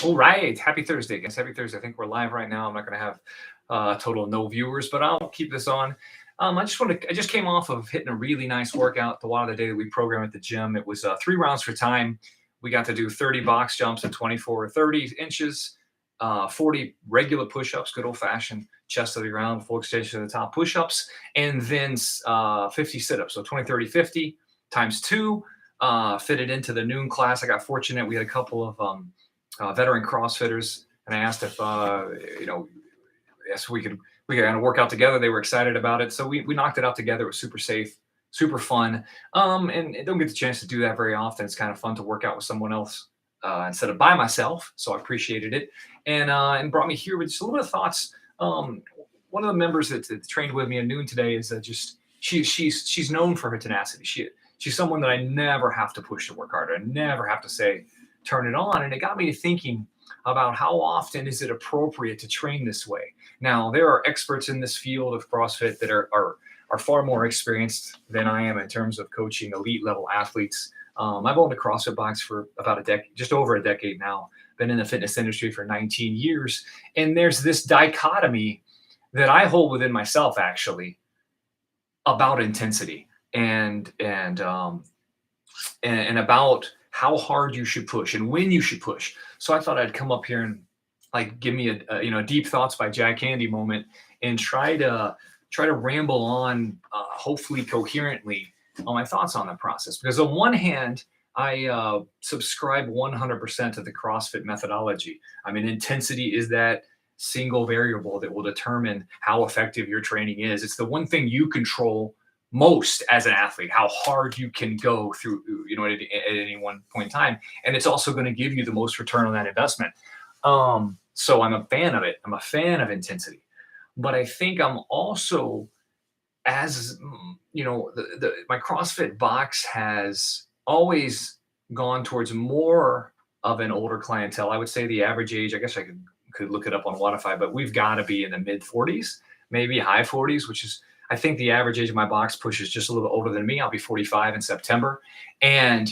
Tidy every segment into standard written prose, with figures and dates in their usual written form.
All right. Happy Thursday, guys. Happy Thursday. I think we're live right now. I'm not going to have a total of no viewers, but I'll keep this on. I just came off of hitting a really nice workout the one of the day that we program at the gym. It was 3 rounds for time. We got to do 30 box jumps at 24 or 30 inches, 40 regular push-ups, good old-fashioned chest to the ground, full extension to the top push-ups, and then 50 sit-ups. So 20, 30, 50 times two, fitted into the noon class. I got fortunate. We had a couple of veteran CrossFitters, and I asked if yes, we could kind of work out together. They were excited about it, so we knocked it out together. It was super safe, super fun, and don't get the chance to do that very often. It's kind of fun to work out with someone else instead of by myself. So I appreciated it, and brought me here with just a little bit of thoughts. One of the members that trained with me at noon today is just she's known for her tenacity. She's someone that I never have to push to work harder. I never have to say turn it on. And it got me to thinking about how often is it appropriate to train this way. Now, there are experts in this field of CrossFit that are far more experienced than I am in terms of coaching elite level athletes. I've owned a CrossFit box for about a decade, just over a decade now, been in the fitness industry for 19 years. And there's this dichotomy that I hold within myself actually about intensity and about how hard you should push and when you should push. So I thought I'd come up here and like give me a deep thoughts by Jack Candy moment and try to ramble on hopefully coherently on my thoughts on the process. Because on one hand, I subscribe 100% to the CrossFit methodology. I mean, intensity is that single variable that will determine how effective your training is. It's the one thing you control most as an athlete, how hard you can go through, at any one point in time. And it's also going to give you the most return on that investment. So I'm a fan of it. I'm a fan of intensity, but I think I'm also, as my CrossFit box has always gone towards more of an older clientele. I would say the average age, I guess I could look it up on Wodify, but we've got to be in the mid 40s, maybe high 40s, which is, I think the average age of my box push is just a little bit older than me. I'll be 45 in September. And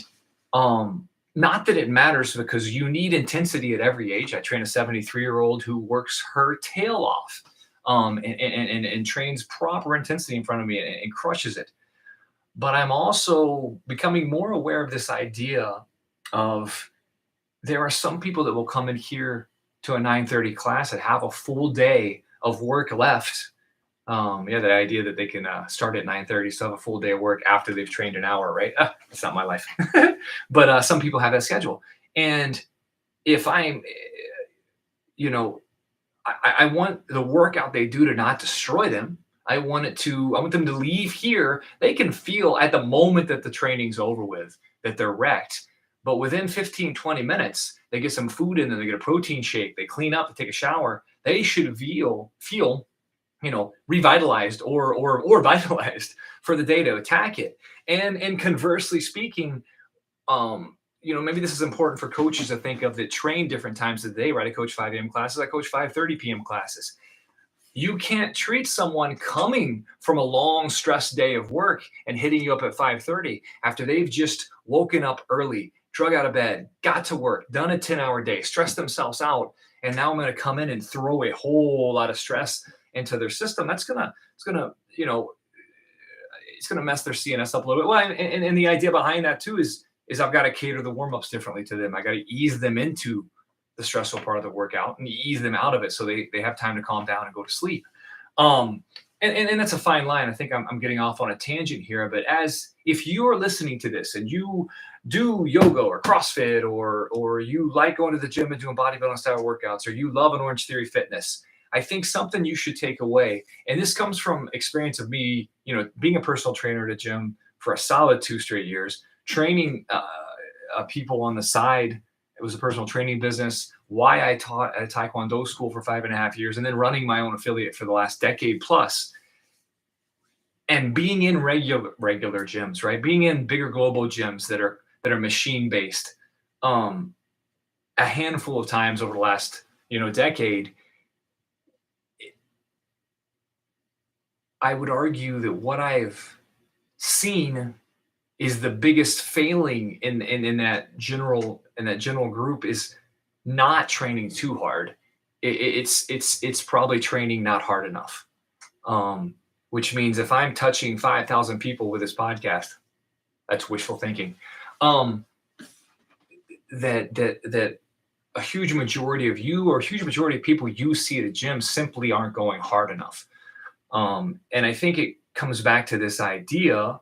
not that it matters, because you need intensity at every age. I train a 73-year-old who works her tail off and trains proper intensity in front of me and crushes it. But I'm also becoming more aware of this idea of there are some people that will come in here to a 9:30 class and have a full day of work left. The idea that they can start at 9:30, so have a full day of work after they've trained an hour, right? That's not my life. But some people have that schedule. And if I'm, I want the workout they do to not destroy them. I want them to leave here. They can feel at the moment that the training's over with that they're wrecked. But within 15, 20 minutes, they get some food in them, they get a protein shake, they clean up, they take a shower. They should feel revitalized or vitalized for the day to attack it. And conversely speaking, maybe this is important for coaches to think of that train different times of the day, right? I coach 5 a.m. classes, I coach 5:30 p.m. classes. You can't treat someone coming from a long stress day of work and hitting you up at 5:30 after they've just woken up early, drug out of bed, got to work, done a 10-hour day, stressed themselves out, and now I'm going to come in and throw a whole lot of stress into their system. It's gonna mess their CNS up a little bit. Well, and the idea behind that too is I've got to cater the warm-ups differently to them. I got to ease them into the stressful part of the workout and ease them out of it so they have time to calm down and go to sleep. And that's a fine line. I think I'm getting off on a tangent here, but if you are listening to this and you do yoga or CrossFit or you like going to the gym and doing bodybuilding style workouts, or you love an Orange Theory fitness, I think something you should take away, and this comes from experience of me, being a personal trainer at a gym for a solid 2 straight years, training people on the side. It was a personal training business. Why I taught at a Taekwondo school for 5.5 years, and then running my own affiliate for the last decade plus. And being in regular gyms, right? Being in bigger global gyms that are machine based, a handful of times over the last decade. I would argue that what I've seen is the biggest failing in that general group is not training too hard. It's probably training not hard enough. Which means if I'm touching 5,000 people with this podcast, that's wishful thinking. That a huge majority of you or a huge majority of people you see at a gym simply aren't going hard enough. And I think it comes back to this idea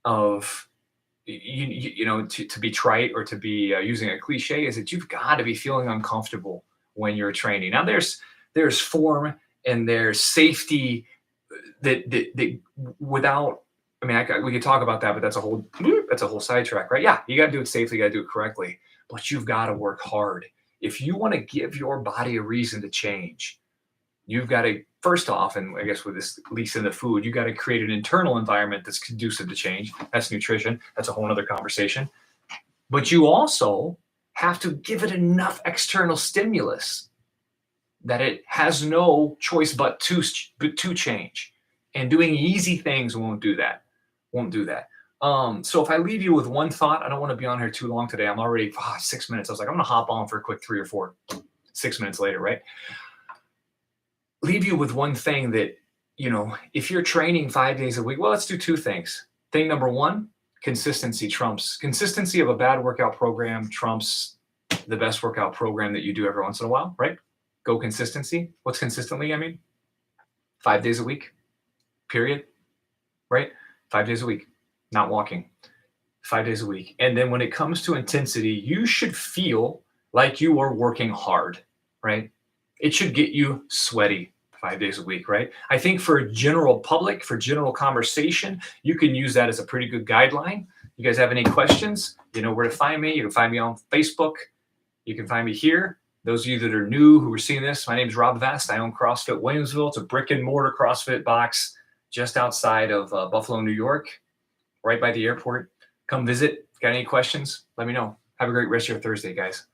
of to be trite or to be using a cliche is that you've got to be feeling uncomfortable when you're training. Now there's form and there's safety that without, I mean, we could talk about that, but that's a whole sidetrack, right? Yeah, you got to do it safely, you got to do it correctly, but you've got to work hard. If you want to give your body a reason to change, you've got to, first off, and I guess with this, at least in the food, you got to create an internal environment that's conducive to change. That's nutrition. That's a whole other conversation. But you also have to give it enough external stimulus that it has no choice but to change. And doing easy things won't do that. So if I leave you with one thought, I don't want to be on here too long today. I'm already 6 minutes. I was like, I'm going to hop on for a quick 3 or 4, 6 minutes later, right? Leave you with one thing that, if you're training 5 days a week, well, let's do 2 things. Thing number 1, consistency of a bad workout program trumps the best workout program that you do every once in a while, right? Go consistency. What's consistently? I mean, 5 days a week, period, right? 5 days a week, not walking, 5 days a week. And then when it comes to intensity, you should feel like you are working hard, right? It should get you sweaty 5 days a week, right? I think for general public, for general conversation, you can use that as a pretty good guideline. You guys have any questions? You know where to find me. You can find me on Facebook. You can find me here. Those of you that are new who are seeing this, my name is Rob Vest. I own CrossFit Williamsville. It's a brick and mortar CrossFit box just outside of Buffalo, New York, right by the airport. Come visit. Got any questions? Let me know. Have a great rest of your Thursday, guys.